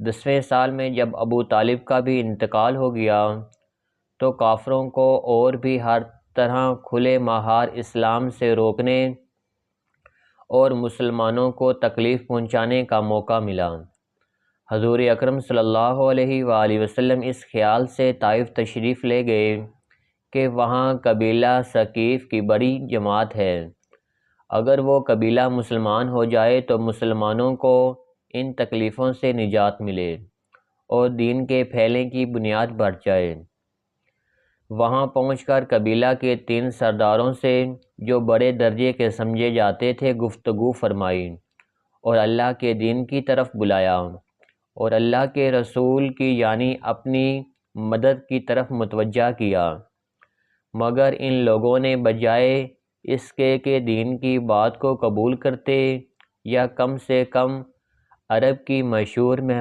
10ویں سال میں جب ابو طالب کا بھی انتقال ہو گیا تو کافروں کو اور بھی ہر طرح کھلے مہار اسلام سے روکنے اور مسلمانوں کو تکلیف پہنچانے کا موقع ملا۔ حضور اکرم صلی اللہ علیہ وآلہ وسلم اس خیال سے طائف تشریف لے گئے کہ وہاں قبیلہ ثقیف کی بڑی جماعت ہے، اگر وہ قبیلہ مسلمان ہو جائے تو مسلمانوں کو ان تکلیفوں سے نجات ملے اور دین کے پھیلنے کی بنیاد بڑھ جائے۔ وہاں پہنچ کر قبیلہ کے 3 سرداروں سے جو بڑے درجے کے سمجھے جاتے تھے گفتگو فرمائی اور اللہ کے دین کی طرف بلایا اور اللہ کے رسول کی یعنی اپنی مدد کی طرف متوجہ کیا، مگر ان لوگوں نے بجائے اس کے کہ دین کی بات کو قبول کرتے یا کم سے کم عرب کی مشہور